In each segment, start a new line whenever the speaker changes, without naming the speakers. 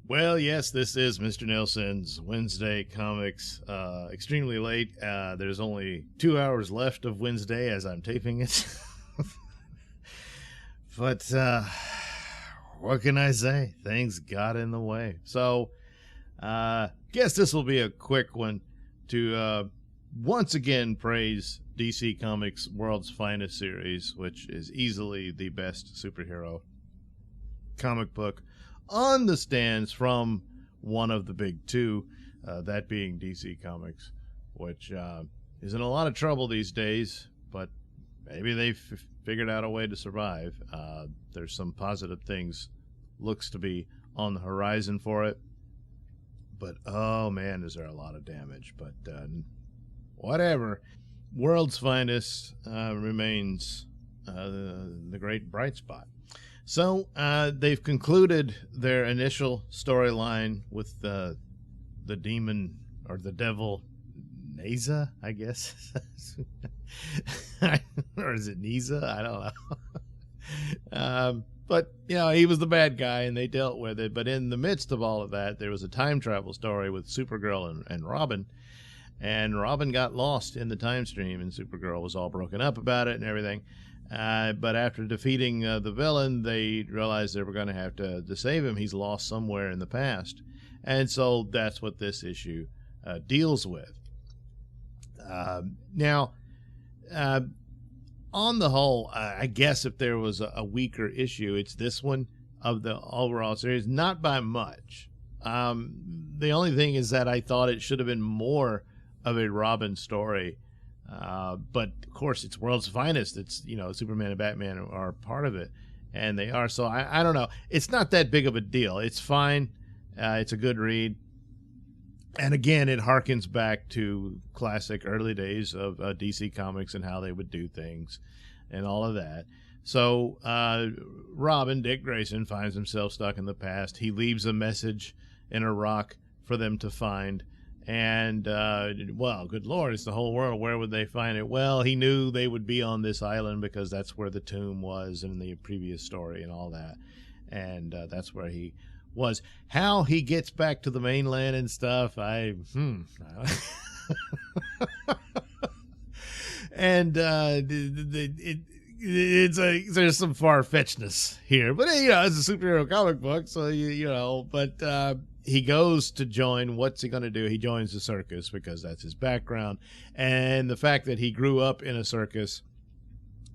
Well, yes, this is Mr. Nailsin's Wednesday Comics. Extremely late. There's only 2 hours left of Wednesday as I'm taping it. But what can I say? Things got in the way. So, guess this will be a quick one to once again praise DC Comics' World's Finest series, which is easily the best superhero comic book on the stands from one of the big two, that being DC Comics, which is in a lot of trouble these days, but maybe they've figured out a way to survive. There's some positive things, looks to be on the horizon for it, but oh man, is there a lot of damage. But whatever. World's Finest remains the great bright spot. So they've concluded their initial storyline with the demon or the devil Neza, I guess. Or is it Neza? I don't know. But, you know, he was the bad guy and they dealt with it. But in the midst of all of that, there was a time travel story with Supergirl and Robin. And Robin got lost in the time stream and Supergirl was all broken up about it and everything. But after defeating the villain, they realized they were going to have to save him. He's lost somewhere in the past. And so that's what this issue deals with. Now, on the whole, I guess if there was a weaker issue, it's this one of the overall series. Not by much. The only thing is that I thought it should have been more of a Robin story. But of course it's World's Finest. It's, you know, Superman and Batman are part of it, and they are. So I don't know. It's not that big of a deal. It's fine. It's a good read. And again, it harkens back to classic early days of DC Comics and how they would do things and all of that. So Robin, Dick Grayson, finds himself stuck in the past. He leaves a message in a rock for them to find. And, well, good Lord, it's the whole world. Where would they find it? Well, he knew they would be on this island because that's where the tomb was in the previous story and all that. And that's where he was. How he gets back to the mainland and stuff, and there's some far-fetchedness here. But, you know, it's a superhero comic book, so, you know, but... he goes to join. What's he going to do? He joins the circus because that's his background. And the fact that he grew up in a circus,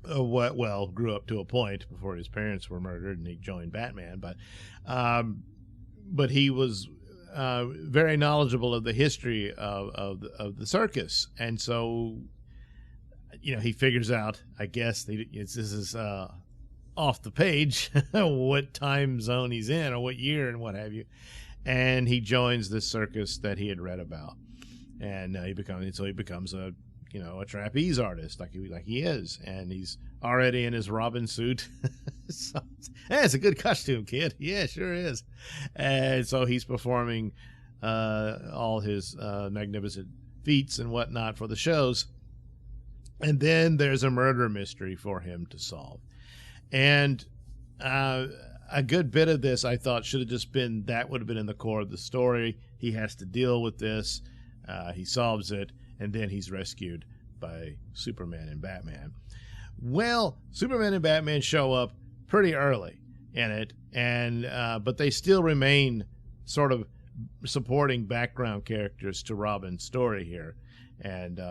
grew up to a point before his parents were murdered and he joined Batman. But he was very knowledgeable of the history of the circus. And so, you know, he figures out, I guess, this is off the page, what time zone he's in or what year and what have you. And he joins this circus that he had read about, and he becomes a trapeze artist like he is, and he's already in his Robin suit. So, hey, it's a good costume, kid. Yeah, sure is. And so he's performing all his magnificent feats and whatnot for the shows, and then there's a murder mystery for him to solve, and a good bit of this I thought should have just been, that would have been in the core of the story. He has to deal with this. He solves it, and then he's rescued by Superman and Batman. Well, Superman and Batman show up pretty early in it, and but they still remain sort of supporting background characters to Robin's story here, and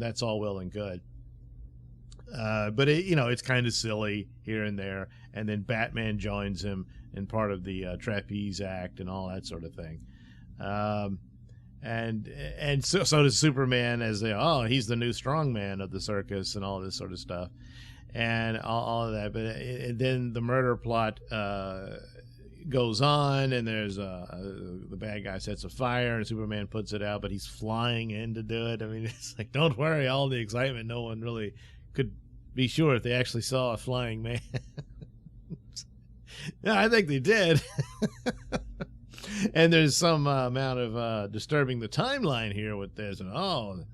that's all well and good. But it's kind of silly here and there, and then Batman joins him in part of the trapeze act and all that sort of thing, and so does Superman as he's the new strongman of the circus and all this sort of stuff, and all of that. But and then the murder plot goes on, and there's the bad guy sets a fire, and Superman puts it out, but he's flying in to do it. I mean, it's like, don't worry, all the excitement, no one really could be sure if they actually saw a flying man. No, I think they did. And there's some amount of disturbing the timeline here with this. And,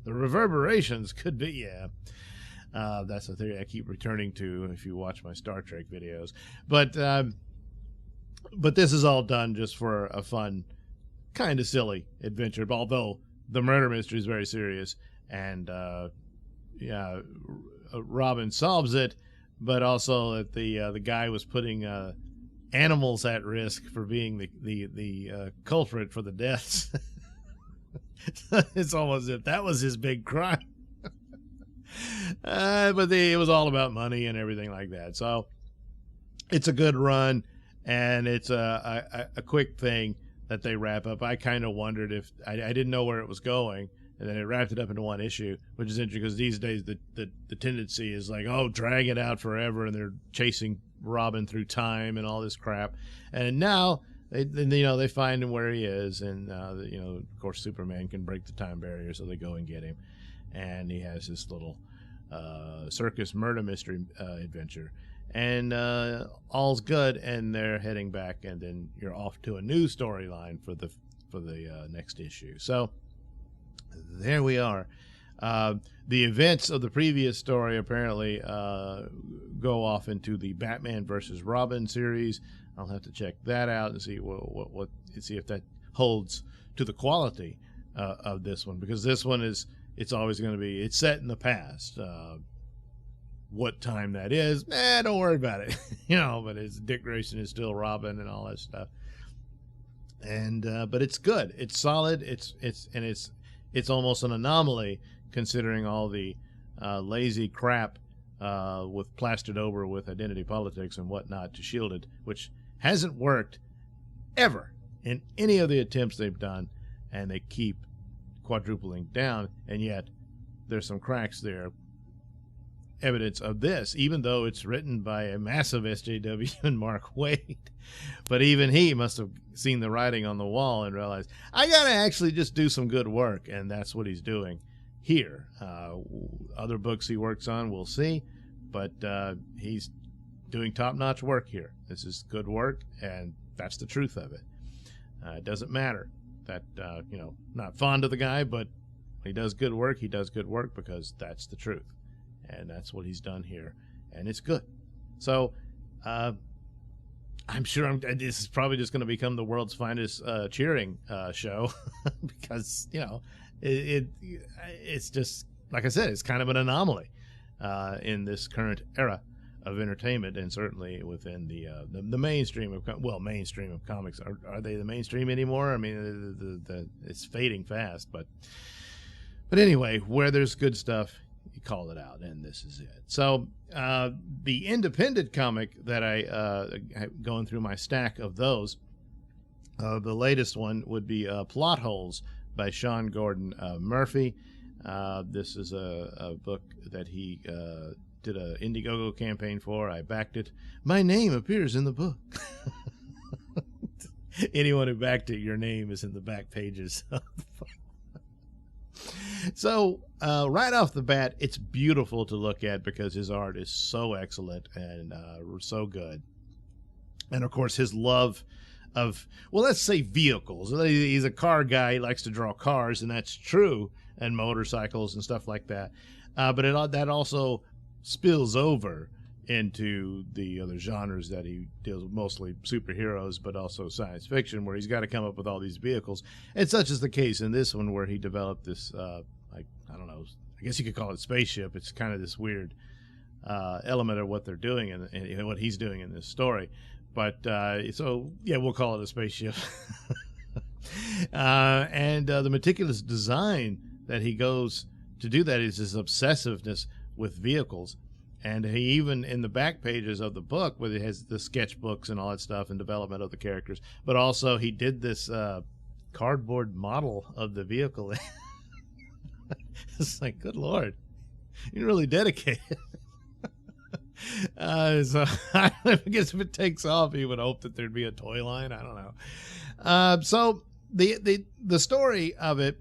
the reverberations could be, that's a theory I keep returning to if you watch my Star Trek videos. But But this is all done just for a fun, kind of silly adventure. Although the murder mystery is very serious, and Robin solves it, but also that the guy was putting animals at risk for being the culprit for the deaths. It's almost as if that was his big crime. But it was all about money and everything like that. So it's a good run, and it's a quick thing that they wrap up. I kind of wondered if I didn't know where it was going, and then it wrapped it up into one issue, which is interesting because these days the tendency is like, oh, drag it out forever, and they're chasing Robin through time and all this crap. And now they find him where he is, and of course Superman can break the time barrier, so they go and get him, and he has this little circus murder mystery adventure, and all's good, and they're heading back, and then you're off to a new storyline for the next issue. So there we are. The events of the previous story apparently go off into the Batman versus Robin series. I'll have to check that out and see what see if that holds to the quality of this one, because this one it's always going to be, it's set in the past. What time that is, don't worry about it. But it's Dick Grayson is still Robin and all that stuff. And but it's good. It's solid. It's almost an anomaly considering all the lazy crap with plastered over with identity politics and whatnot to shield it, which hasn't worked ever in any of the attempts they've done, and they keep quadrupling down, and yet there's some cracks there. Evidence of this, even though it's written by a massive SJW and Mark Waid. But even he must have seen the writing on the wall and realized, I got to actually just do some good work, and that's what he's doing here. Other books he works on, we'll see, but he's doing top-notch work here. This is good work, and that's the truth of it. It doesn't matter that, not fond of the guy, but when he does good work, he does good work because that's the truth. And that's what he's done here, and it's good. So I'm sure this is probably just going to become the world's finest cheering show because it's just, like I said, it's kind of an anomaly in this current era of entertainment, and certainly within the mainstream of comics. Are they the mainstream anymore? I mean, it's fading fast, but anyway, where there's good stuff, you call it out, and this is it. So the independent comic that I going through my stack of those, the latest one would be Plot Holes by Sean Gordon Murphy. This is a book that he did an Indiegogo campaign for. I backed it. My name appears in the book. Anyone who backed it, your name is in the back pages of the book. So right off the bat, it's beautiful to look at because his art is so excellent and so good. And of course, his love of, well, let's say vehicles. He's a car guy. He likes to draw cars, and that's true, and motorcycles and stuff like that. But that also spills over into the other genres that he deals with, mostly superheroes, but also science fiction, where he's got to come up with all these vehicles. And such is the case in this one, where he developed this, I don't know, I guess you could call it spaceship. It's kind of this weird element of what they're doing and what he's doing in this story. But so, yeah, we'll call it a spaceship. And the meticulous design that he goes to do that is his obsessiveness with vehicles. And he even, in the back pages of the book, where it has the sketchbooks and all that stuff and development of the characters, but also he did this cardboard model of the vehicle. It's like, good Lord, you're really dedicated. So I guess if it takes off, he would hope that there'd be a toy line. I don't know. So the story of it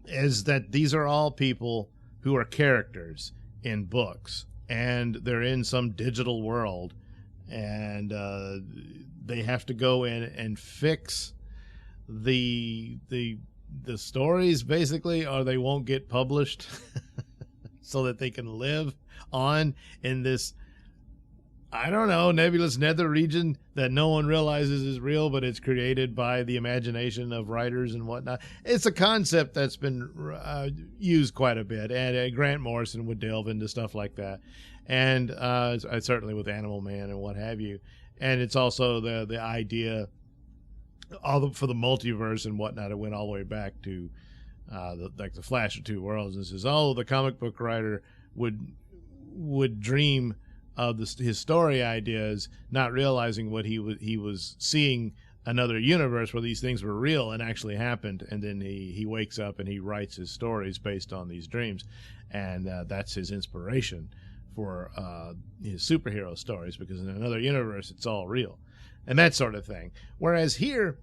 is that these are all people who are characters in books, and they're in some digital world, and they have to go in and fix the stories, basically, or they won't get published so that they can live on in this, I don't know, nebulous nether region that no one realizes is real, but it's created by the imagination of writers and whatnot. It's a concept that's been used quite a bit, and Grant Morrison would delve into stuff like that, and certainly with Animal Man and what have you. And it's also the idea for the multiverse and whatnot. It went all the way back to the Flash of Two Worlds, and says, oh, the comic book writer would dream of his story ideas, not realizing what he was seeing another universe where these things were real and actually happened, and then he wakes up and he writes his stories based on these dreams, and that's his inspiration for his superhero stories, because in another universe it's all real, and that sort of thing. Whereas here,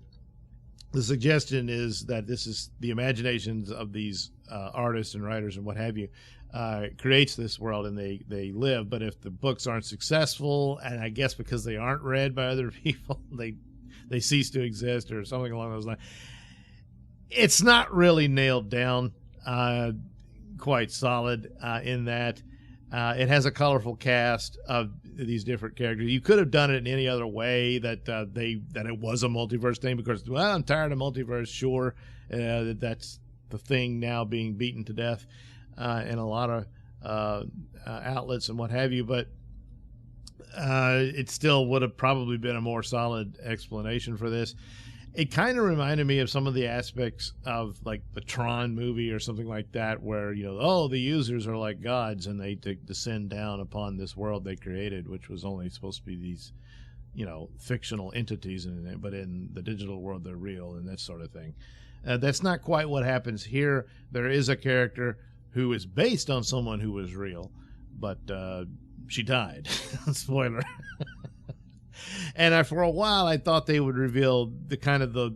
the suggestion is that this is the imaginations of these artists and writers and what have you, creates this world, and they live. But if the books aren't successful, and I guess because they aren't read by other people, they cease to exist or something along those lines. It's not really nailed down quite solid in that. It has a colorful cast of these different characters. You could have done it in any other way, that it was a multiverse thing, because, well, I'm tired of multiverse. Sure, that's the thing now being beaten to death in a lot of outlets and what have you. But it still would have probably been a more solid explanation for this. It kind of reminded me of some of the aspects of like the Tron movie or something like that, where, the users are like gods and they descend down upon this world they created, which was only supposed to be these, fictional entities, but in the digital world they're real, and that sort of thing. That's not quite what happens here. There is a character who is based on someone who was real, but she died. Spoiler. And for a while, I thought they would reveal the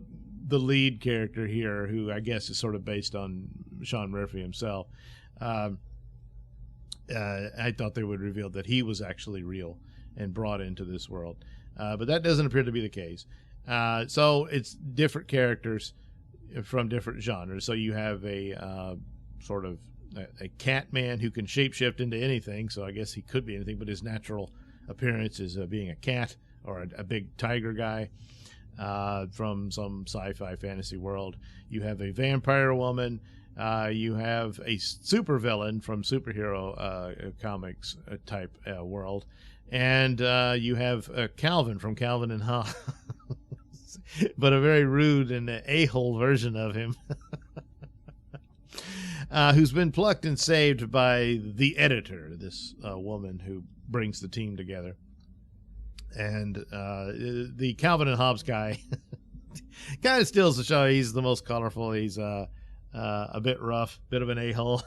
lead character here, who I guess is sort of based on Sean Murphy himself. I thought they would reveal that he was actually real and brought into this world. But that doesn't appear to be the case. So it's different characters from different genres. So you have a sort of a cat man who can shapeshift into anything. So I guess he could be anything, but his natural appearance is being a cat, or a big tiger guy from some sci-fi fantasy world. You have a vampire woman. You have a supervillain from superhero comics type world. And you have Calvin from Calvin and Hobbes, but a very rude and a-hole version of him, who's been plucked and saved by the editor, this woman who brings the team together. And the Calvin and Hobbes guy kind of steals the show. He's the most colorful. He's a bit rough, bit of an a-hole,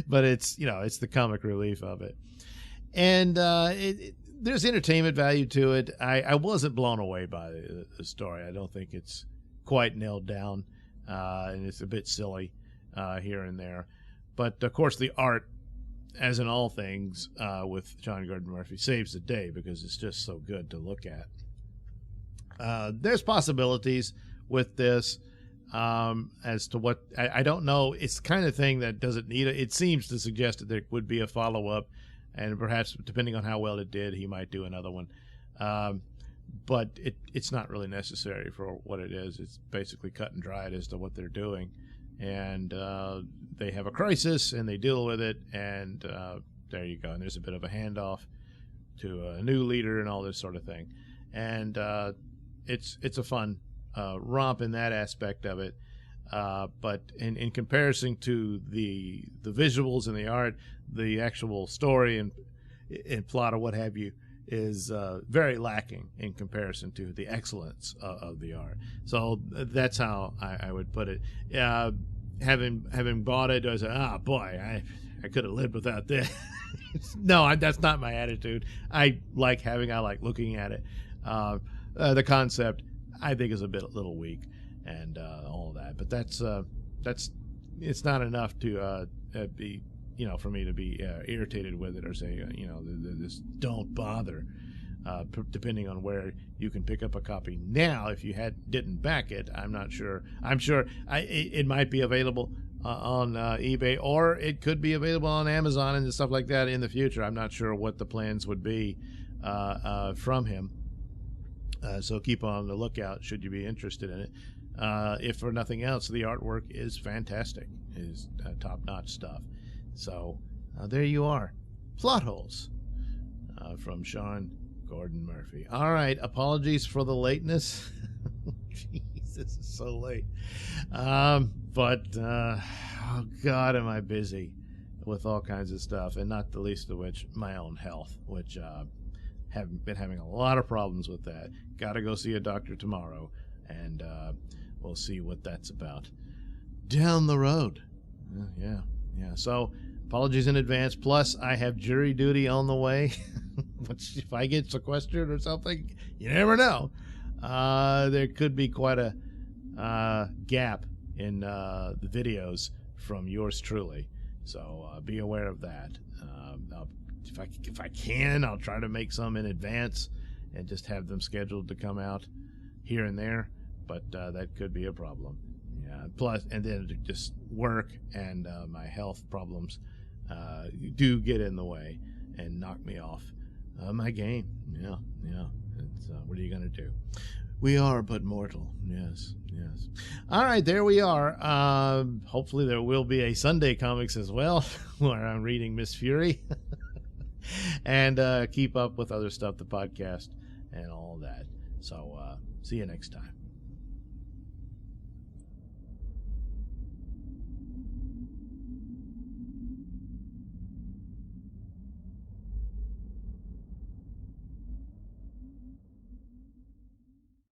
but it's the comic relief of it. And there's entertainment value to it. I wasn't blown away by the story. I don't think it's quite nailed down, and it's a bit silly here and there. But of course, the art, as in all things with John Gordon Murphy, saves the day, because it's just so good to look at. There's possibilities with this as to what, I don't know. It's the kind of thing that doesn't need it. It seems to suggest that there would be a follow-up, and perhaps depending on how well it did, he might do another one. But it's not really necessary for what it is. It's basically cut and dried as to what they're doing. And they have a crisis, and they deal with it, and there you go. And there's a bit of a handoff to a new leader and all this sort of thing. And it's a fun romp in that aspect of it. But in comparison to the visuals and the art, the actual story and plot or what have you is very lacking in comparison to the excellence of the art. So that's how I would put it. Having bought it, I said, boy, I could have lived without this. No, that's not my attitude. I like looking at it. The concept, I think, is a little weak, and all of that. But that's it's not enough to be, for me to be irritated with it, or say, this don't bother. Depending on where you can pick up a copy now, if you didn't back it, I'm not sure. I'm sure it might be available on eBay, or it could be available on Amazon and stuff like that in the future. I'm not sure what the plans would be from him. So keep on the lookout should you be interested in it. If for nothing else, the artwork is fantastic. It is top-notch stuff. So there you are. Plot holes from Sean Gordon Murphy. All right. Apologies for the lateness. Jeez, this is so late. But oh God, am I busy with all kinds of stuff, and not the least of which my own health, which have been having a lot of problems with that. Got to go see a doctor tomorrow, and we'll see what that's about down the road. Yeah. So apologies in advance. Plus, I have jury duty on the way. Which, if I get sequestered or something, you never know. There could be quite a gap in the videos from yours truly. So be aware of that. If I can, I'll try to make some in advance and just have them scheduled to come out here and there. But that could be a problem. Yeah. Plus, and then just work and my health problems do get in the way and knock me off my game. Yeah. It's, what are you going to do? We are but mortal. Yes. All right, there we are. Hopefully there will be a Sunday Comics as well, where I'm reading Miss Fury. And keep up with other stuff, the podcast and all that. So see you next time.